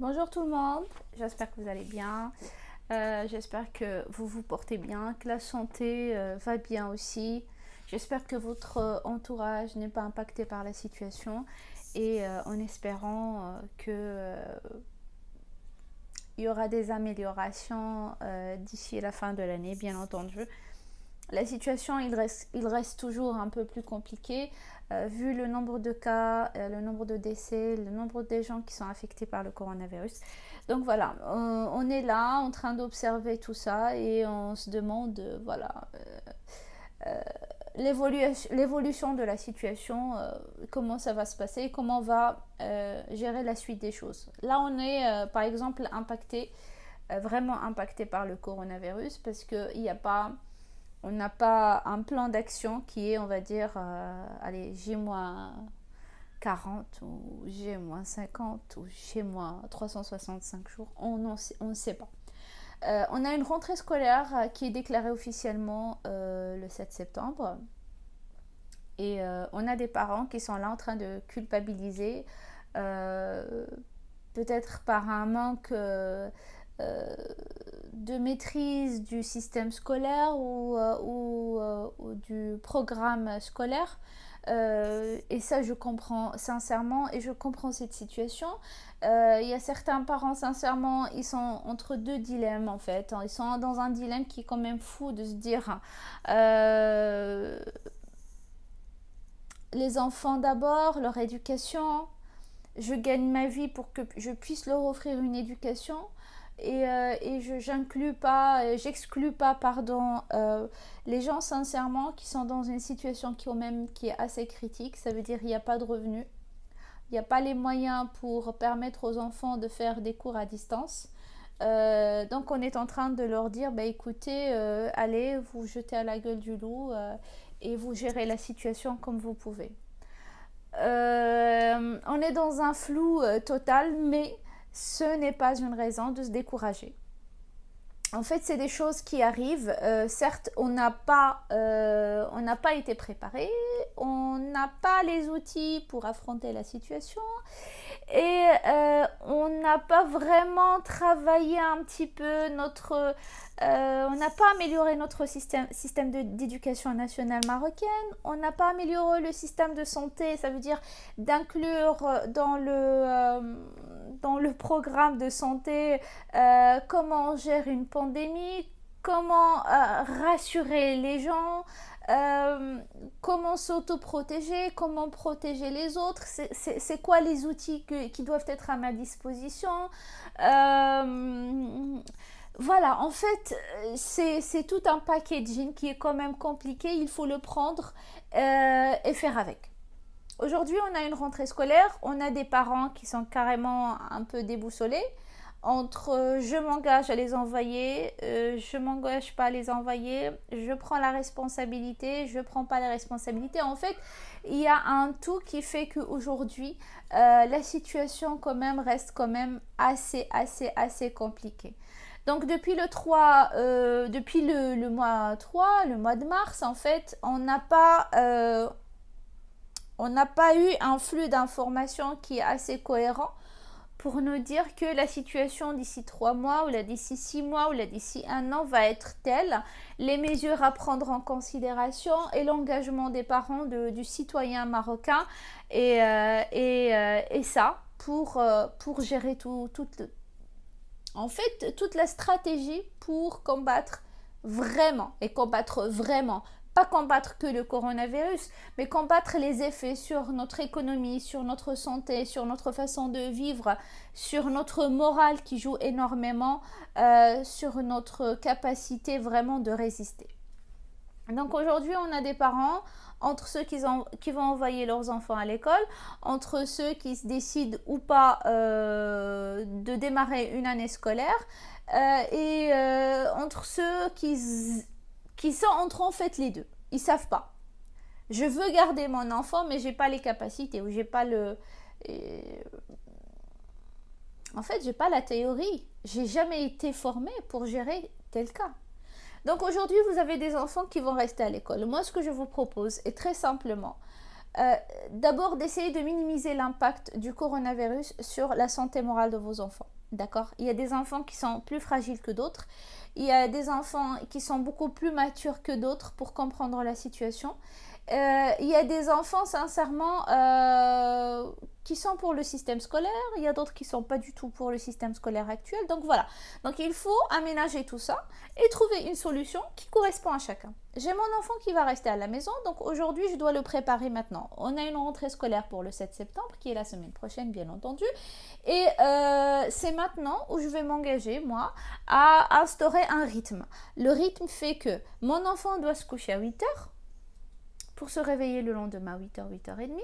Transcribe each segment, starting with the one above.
Bonjour tout le monde, j'espère que vous allez bien, j'espère que vous vous portez bien, que la santé va bien aussi. J'espère que votre entourage n'est pas impacté par la situation et en espérant que il y aura des améliorations d'ici la fin de l'année, bien entendu. La situation, il reste toujours un peu plus compliqué vu le nombre de cas, le nombre de décès, le nombre de gens qui sont affectés par le coronavirus. Donc voilà, on est là en train d'observer tout ça et on se demande, euh, l'évolution de la situation, comment ça va se passer, comment on va gérer la suite des choses. Là, on est par exemple impacté, vraiment impacté par le coronavirus parce qu'il n'y a pas on n'a pas un plan d'action qui est, on va dire, allez, J-40 ou J-50 ou J-365 jours. On ne sait pas. On a une rentrée scolaire qui est déclarée officiellement le 7 septembre. Et on a des parents qui sont là en train de culpabiliser, euh, peut-être par un manque de maîtrise du système scolaire ou du programme scolaire. Et ça, je comprends sincèrement et je comprends cette situation. Il y a certains parents, sincèrement, ils sont entre deux dilemmes en fait. Ils sont dans un dilemme qui est quand même fou de se dire les enfants d'abord, leur éducation. Je gagne ma vie pour que je puisse leur offrir une éducation et j'exclus pas, pardon, les gens sincèrement qui sont dans une situation qui est assez critique. Ça veut dire qu'il n'y a pas de revenus, il n'y a pas les moyens pour permettre aux enfants de faire des cours à distance. Donc on est en train de leur dire, bah, écoutez, allez, vous jetez à la gueule du loup et vous gérez la situation comme vous pouvez. On est dans un flou total, mais ce n'est pas une raison de se décourager. En fait, c'est des choses qui arrivent. Certes, on n'a pas été préparé, on n'a pas les outils pour affronter la situation et on n'a pas vraiment travaillé un petit peu on n'a pas amélioré notre système d'éducation nationale marocaine, on n'a pas amélioré le système de santé, ça veut dire d'inclure dans le programme de santé comment on gère une pandémie, comment rassurer les gens, comment s'auto-protéger, comment protéger les autres, c'est quoi les outils qui doivent être à ma disposition. Voilà, en fait, c'est tout un packaging qui est quand même compliqué, il faut le prendre et faire avec. Aujourd'hui, on a une rentrée scolaire, on a des parents qui sont carrément un peu déboussolés entre je m'engage à les envoyer, je m'engage pas à les envoyer, je prends la responsabilité, je prends pas la responsabilité. En fait, il y a un tout qui fait qu'aujourd'hui, la situation quand même reste quand même assez compliquée. Donc depuis depuis le mois 3, le mois de mars, en fait, on n'a pas eu un flux d'informations qui est assez cohérent pour nous dire que la situation d'ici 3 mois ou là d'ici 6 mois ou là d'ici un an va être telle, les mesures à prendre en considération et l'engagement des parents du citoyen marocain et ça pour gérer en fait toute la stratégie pour combattre vraiment, pas combattre que le coronavirus, mais combattre les effets sur notre économie, sur notre santé, sur notre façon de vivre, sur notre morale qui joue énormément, sur notre capacité vraiment de résister. Donc aujourd'hui, on a des parents, entre ceux qui vont envoyer leurs enfants à l'école, entre ceux qui se décident ou pas de démarrer une année scolaire, et entre ceux qui sont entre en fait les deux. Ils savent pas. Je veux garder mon enfant, mais j'ai pas les capacités ou j'ai pas le. En fait, j'ai pas la théorie. J'ai jamais été formée pour gérer tel cas. Donc aujourd'hui, vous avez des enfants qui vont rester à l'école. Moi, ce que je vous propose est très simplement, d'abord d'essayer de minimiser l'impact du coronavirus sur la santé morale de vos enfants. D'accord? Il y a des enfants qui sont plus fragiles que d'autres. Il y a des enfants qui sont beaucoup plus matures que d'autres pour comprendre la situation. Il y a des enfants, sincèrement, qui sont pour le système scolaire. Il y a d'autres qui ne sont pas du tout pour le système scolaire actuel. Donc voilà. Donc il faut aménager tout ça et trouver une solution qui correspond à chacun. J'ai mon enfant qui va rester à la maison. Donc aujourd'hui, je dois le préparer maintenant. On a une rentrée scolaire pour le 7 septembre, qui est la semaine prochaine, bien entendu. Et c'est maintenant où je vais m'engager, moi, à instaurer un rythme. Le rythme fait que mon enfant doit se coucher à 8 heures pour se réveiller le lendemain à 8h, 8h30.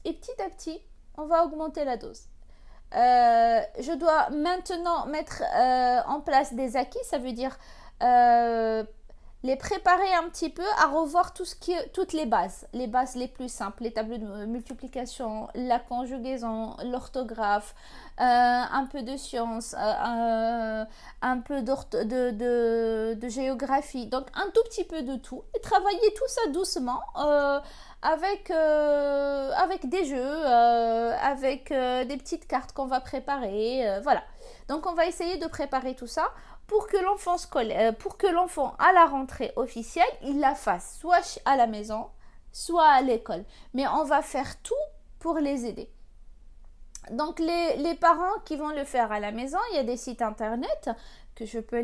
Et petit à petit, on va augmenter la dose. Je dois maintenant mettre en place des acquis, ça veut dire les préparer un petit peu à revoir toutes les bases les plus simples, les tableaux de multiplication, la conjugaison, l'orthographe, un peu de sciences, un peu de géographie, donc un tout petit peu de tout, et travailler tout ça doucement avec des jeux, avec des petites cartes qu'on va préparer, voilà. Donc on va essayer de préparer tout ça pour que l'enfant à la rentrée officielle, il la fasse soit à la maison, soit à l'école. Mais on va faire tout pour les aider. Donc les parents qui vont le faire à la maison, il y a des sites internet que je peux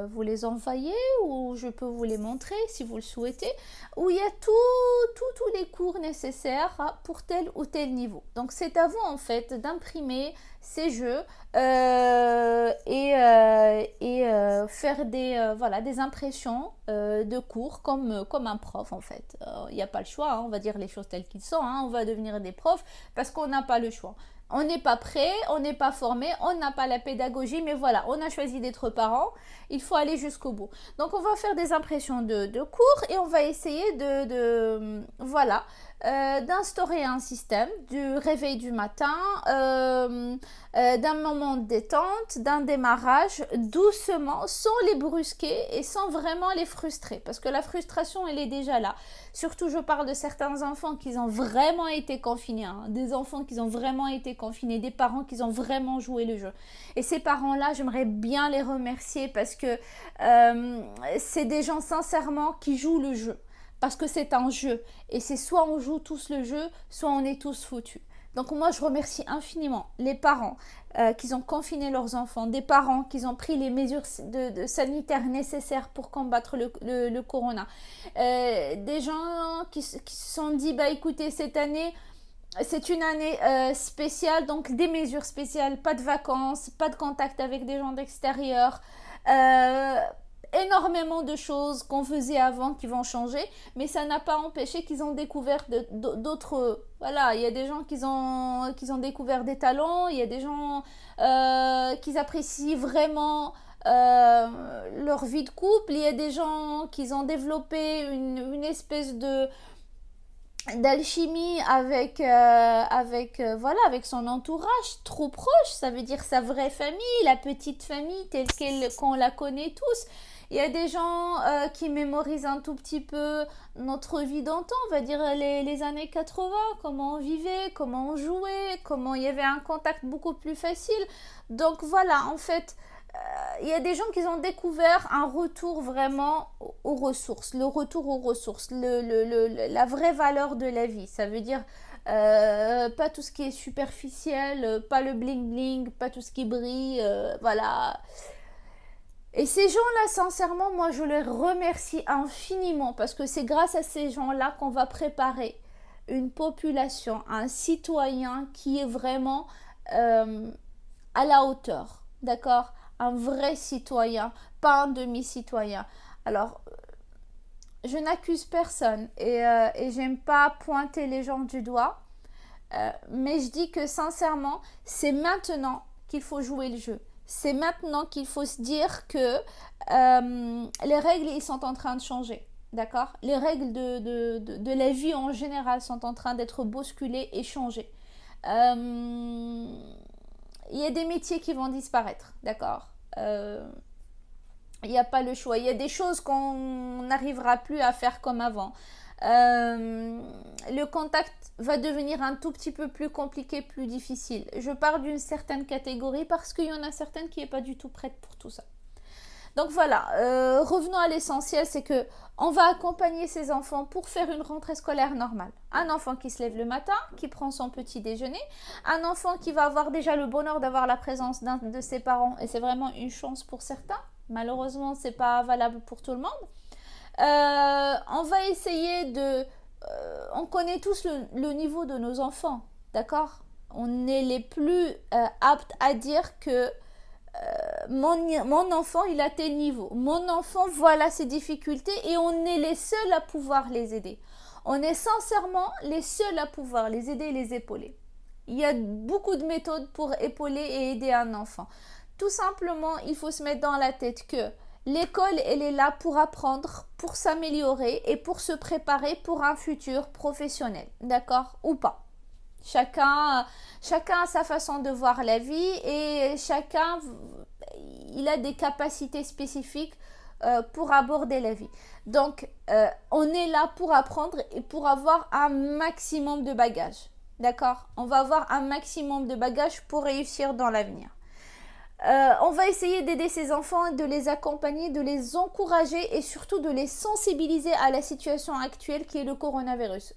vous les envoyer ou je peux vous les montrer si vous le souhaitez, où il y a tous les cours nécessaires pour tel ou tel niveau. Donc c'est à vous en fait d'imprimer ces jeux et faire des impressions de cours comme un prof en fait. Il n'y a pas le choix, hein, on va dire les choses telles qu'ils sont, hein, on va devenir des profs parce qu'on n'a pas le choix. On n'est pas prêt, on n'est pas formé, on n'a pas la pédagogie, mais voilà, on a choisi d'être parents, il faut aller jusqu'au bout. Donc on va faire des impressions de cours et on va essayer d'instaurer un système du réveil du matin, d'un moment de détente, d'un démarrage doucement, sans les brusquer et sans vraiment les frustrer. Parce que la frustration, elle est déjà là. Surtout, je parle de certains enfants qui ont vraiment été confinés, hein, des enfants qui ont vraiment été confinés, des parents qui ont vraiment joué le jeu. Et ces parents-là, j'aimerais bien les remercier parce que c'est des gens sincèrement qui jouent le jeu. Parce que c'est un jeu. Et c'est soit on joue tous le jeu, soit on est tous foutus. Donc moi, je remercie infiniment les parents qui ont confiné leurs enfants, des parents qui ont pris les mesures sanitaires nécessaires pour combattre le corona. Des gens qui se sont dit, bah écoutez, cette année, c'est une année spéciale, donc des mesures spéciales, pas de vacances, pas de contact avec des gens d'extérieur, énormément de choses qu'on faisait avant qui vont changer, mais ça n'a pas empêché qu'ils ont découvert d'autres... Voilà, il y a des gens qui ont découvert des talents, il y a des gens qui apprécient vraiment leur vie de couple, il y a des gens qui ont développé une espèce d'alchimie avec son entourage trop proche, ça veut dire sa vraie famille, la petite famille telle qu'on la connaît tous. Il y a des gens qui mémorisent un tout petit peu notre vie d'antan, on va dire les années 80, comment on vivait, comment on jouait, comment il y avait un contact beaucoup plus facile. Donc voilà, en fait, il y a des gens qui ont découvert un retour vraiment aux ressources, le retour aux ressources, la vraie valeur de la vie. Ça veut dire pas tout ce qui est superficiel, pas le bling bling, pas tout ce qui brille, voilà. Et ces gens-là, sincèrement, moi, je les remercie infiniment parce que c'est grâce à ces gens-là qu'on va préparer une population, un citoyen qui est vraiment à la hauteur, d'accord ? Un vrai citoyen, pas un demi-citoyen. Alors, je n'accuse personne et j'aime pas pointer les gens du doigt, mais je dis que sincèrement, c'est maintenant qu'il faut jouer le jeu. C'est maintenant qu'il faut se dire que les règles, ils sont en train de changer, d'accord ? Les règles de la vie en général sont en train d'être bousculées et changées. Il y a des métiers qui vont disparaître, d'accord ? Il n'y a pas le choix. Il y a des choses qu'on n'arrivera plus à faire comme avant. le contact va devenir un tout petit peu plus compliqué, plus difficile. Je parle d'une certaine catégorie parce qu'il y en a certaines qui n'est pas du tout prête pour tout ça. Donc voilà, revenons à l'essentiel, c'est que on va accompagner ces enfants pour faire une rentrée scolaire normale. Un enfant qui se lève le matin, qui prend son petit déjeuner, un enfant qui va avoir déjà le bonheur d'avoir la présence d'un de ses parents, et c'est vraiment une chance pour certains. Malheureusement, c'est pas valable pour tout le monde. On va essayer de... on connaît tous le niveau de nos enfants, d'accord? On est les plus aptes à dire que mon enfant, il a tel niveau. Mon enfant, voilà ses difficultés et on est les seuls à pouvoir les aider. On est sincèrement les seuls à pouvoir les aider et les épauler. Il y a beaucoup de méthodes pour épauler et aider un enfant. Tout simplement, il faut se mettre dans la tête que l'école, elle est là pour apprendre, pour s'améliorer et pour se préparer pour un futur professionnel. D'accord? Ou pas. Chacun a sa façon de voir la vie et chacun il a des capacités spécifiques pour aborder la vie. Donc, on est là pour apprendre et pour avoir un maximum de bagages. D'accord? On va avoir un maximum de bagages pour réussir dans l'avenir. On va essayer d'aider ces enfants, de les accompagner, de les encourager et surtout de les sensibiliser à la situation actuelle qui est le coronavirus.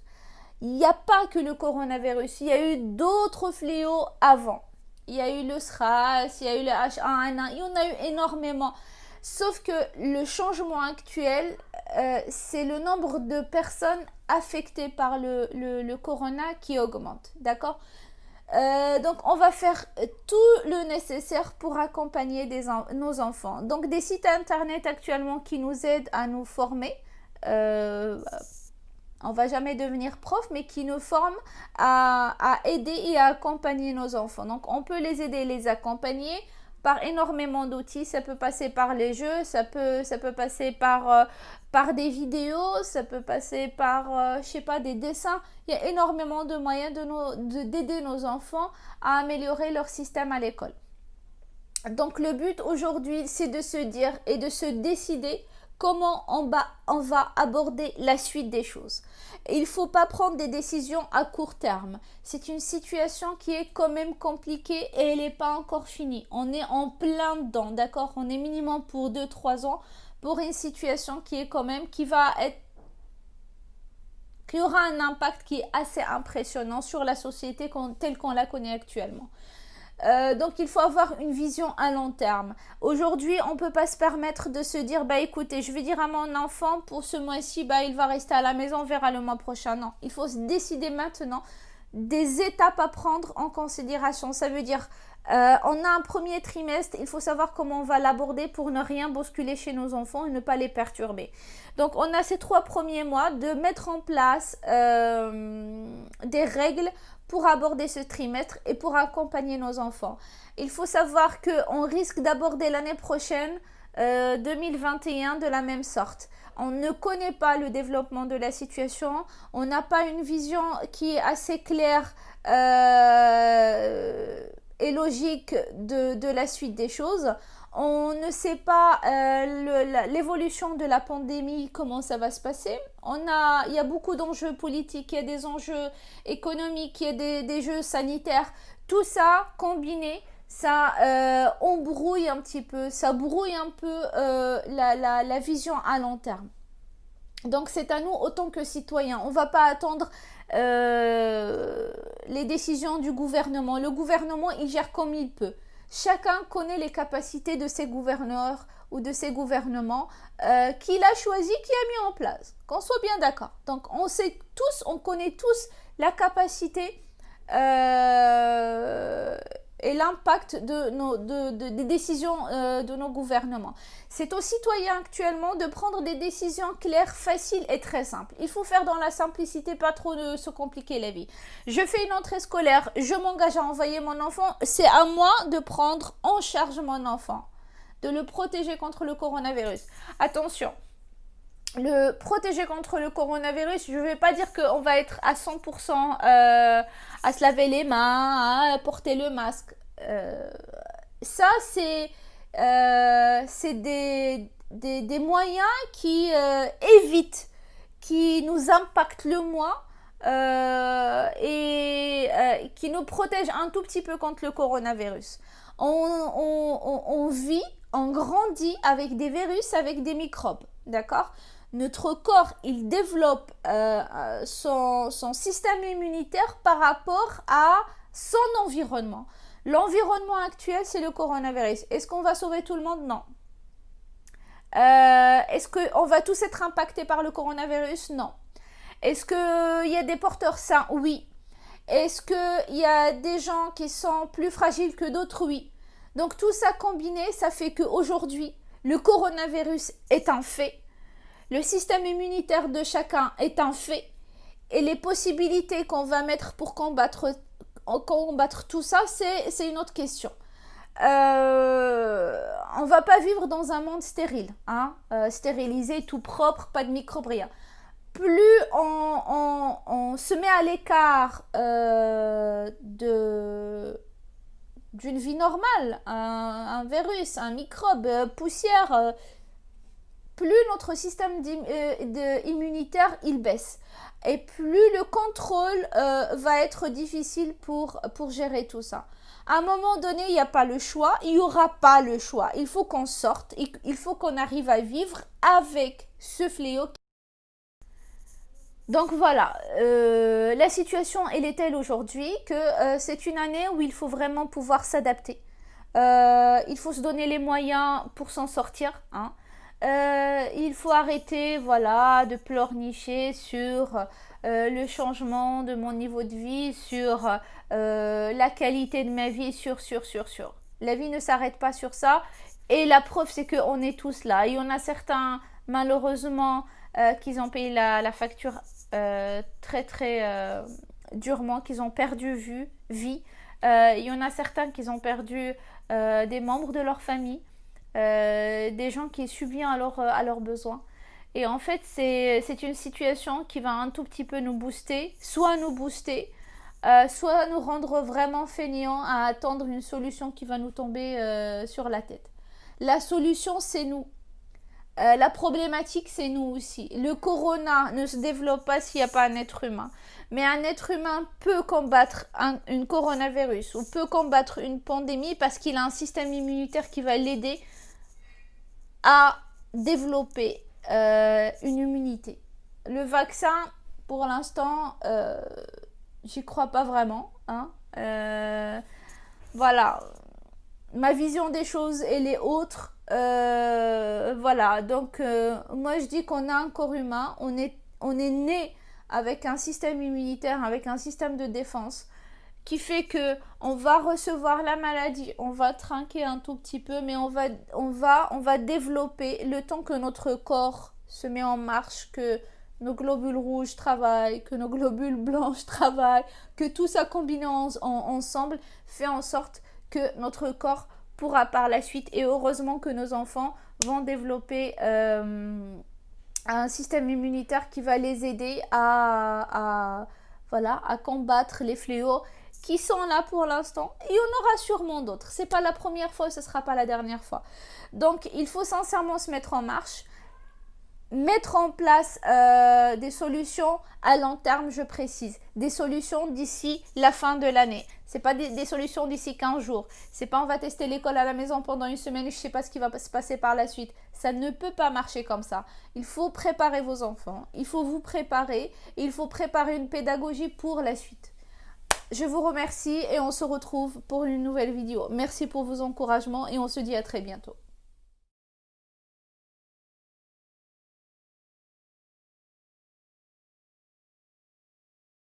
Il n'y a pas que le coronavirus, il y a eu d'autres fléaux avant. Il y a eu le SRAS, il y a eu le H1N1, il y en a eu énormément. Sauf que le changement actuel, c'est le nombre de personnes affectées par le corona qui augmente. D'accord? Donc, on va faire tout le nécessaire pour accompagner nos enfants. Donc, des sites internet actuellement qui nous aident à nous former. On va jamais devenir prof, mais qui nous forment à aider et à accompagner nos enfants. Donc, on peut les aider et les accompagner par énormément d'outils. Ça peut passer par les jeux, ça peut passer par des vidéos, ça peut passer par, je sais pas, des dessins. Il y a énormément de moyens d'aider nos enfants à améliorer leur système à l'école. Donc, le but aujourd'hui, c'est de se dire et de se décider comment on va aborder la suite des choses. Il ne faut pas prendre des décisions à court terme. C'est une situation qui est quand même compliquée et elle n'est pas encore finie. On est en plein dedans, d'accord? On est minimum pour 2-3 ans pour une situation qui est quand même, qui aura un impact qui est assez impressionnant sur la société telle qu'on la connaît actuellement. Donc il faut avoir une vision à long terme. Aujourd'hui, on ne peut pas se permettre de se dire écoutez, je vais dire à mon enfant pour ce mois-ci, il va rester à la maison, on verra le mois prochain. Non, il faut se décider maintenant des étapes à prendre en considération. Ça veut dire on a un premier trimestre, il faut savoir comment on va l'aborder pour ne rien bousculer chez nos enfants et ne pas les perturber. Donc on a ces 3 premiers mois de mettre en place des règles pour aborder ce trimestre et pour accompagner nos enfants. Il faut savoir qu'on risque d'aborder l'année prochaine 2021 de la même sorte. On ne connaît pas le développement de la situation, on n'a pas une vision qui est assez claire et logique de la suite des choses. On ne sait pas l'évolution de la pandémie, comment ça va se passer. Il y a beaucoup d'enjeux politiques, il y a des enjeux économiques, il y a des jeux sanitaires. Tout ça combiné, ça embrouille un petit peu, ça brouille un peu la vision à long terme. Donc c'est à nous, autant que citoyens, on ne va pas attendre les décisions du gouvernement. Le gouvernement, il gère comme il peut. Chacun connaît les capacités de ses gouverneurs ou de ses gouvernements qu'il a choisi, qu'il a mis en place. Qu'on soit bien d'accord. Donc on connaît tous la capacité et l'impact des décisions de nos gouvernements. C'est aux citoyens actuellement de prendre des décisions claires, faciles et très simples. Il faut faire dans la simplicité, pas trop de se compliquer la vie. Je fais une entrée scolaire, je m'engage à envoyer mon enfant, c'est à moi de prendre en charge mon enfant, de le protéger contre le coronavirus. Attention, le protéger contre le coronavirus, je ne vais pas dire qu'on va être à 100% à se laver les mains, à porter le masque. Ça, c'est des moyens qui évitent qui nous impacte le moins et qui nous protège un tout petit peu contre le coronavirus. On vit, on grandit avec des virus, avec des microbes, d'accord? Notre corps, il développe son système immunitaire par rapport à son environnement. L'environnement actuel, c'est le coronavirus. Est-ce qu'on va sauver tout le monde? Non. Est-ce qu'on va tous être impactés par le coronavirus? Non. Est-ce qu'il y a des porteurs sains? Oui. Est-ce qu'il y a des gens qui sont plus fragiles que d'autres? Oui. Donc tout ça combiné, ça fait qu'aujourd'hui, le coronavirus est un fait. Le système immunitaire de chacun est un fait. Et les possibilités qu'on va mettre pour combattre tout ça, c'est une autre question. On ne va pas vivre dans un monde stérile, hein, stérilisé, tout propre, pas de microbes, rien. Plus on se met à l'écart d'une vie normale, un virus, un microbe, poussière, plus notre système immunitaire il baisse. Et plus le contrôle va être difficile pour gérer tout ça. À un moment donné, il n'y a pas le choix, il n'y aura pas le choix. Il faut qu'on sorte, il faut qu'on arrive à vivre avec ce fléau. Donc voilà, la situation elle est telle aujourd'hui que c'est une année où il faut vraiment pouvoir s'adapter. Il faut se donner les moyens pour s'en sortir, hein. Il faut arrêter, voilà, de pleurnicher sur le changement de mon niveau de vie, sur la qualité de ma vie, sur. La vie ne s'arrête pas sur ça. Et la preuve, c'est qu'on est tous là. Il y en a certains, malheureusement, qui ont payé la facture très durement, qu'ils ont perdu vie. Il y en a certains qui ont perdu des membres de leur famille. Des gens qui subissent à leurs besoins. Et en fait, c'est une situation qui va un tout petit peu nous booster, soit soit nous rendre vraiment feignants à attendre une solution qui va nous tomber sur la tête. La solution, c'est nous. La problématique, c'est nous aussi. Le corona ne se développe pas s'il n'y a pas un être humain. Mais un être humain peut combattre une coronavirus ou peut combattre une pandémie parce qu'il a un système immunitaire qui va l'aider à développer une immunité. Le vaccin, pour l'instant, j'y crois pas vraiment, hein. Voilà, ma vision des choses, elle est autre. Voilà, donc moi je dis qu'on a un corps humain, on est né avec un système immunitaire, avec un système de défense qui fait que on va recevoir la maladie, on va trinquer un tout petit peu, mais on va développer le temps que notre corps se met en marche, que nos globules rouges travaillent, que nos globules blanches travaillent, que tout ça combiné ensemble fait en sorte que notre corps pourra par la suite, et heureusement que nos enfants vont développer un système immunitaire qui va les aider à combattre les fléaux qui sont là pour l'instant. Il y en aura sûrement d'autres. C'est pas la première fois, ce sera pas la dernière fois. Donc, il faut sincèrement se mettre en marche, mettre en place des solutions à long terme, je précise. Des solutions d'ici la fin de l'année. C'est pas des solutions d'ici 15 jours. C'est pas on va tester l'école à la maison pendant une semaine et je sais pas ce qui va se passer par la suite. Ça ne peut pas marcher comme ça. Il faut préparer vos enfants. Il faut vous préparer. Il faut préparer une pédagogie pour la suite. Je vous remercie et on se retrouve pour une nouvelle vidéo. Merci pour vos encouragements et on se dit à très bientôt.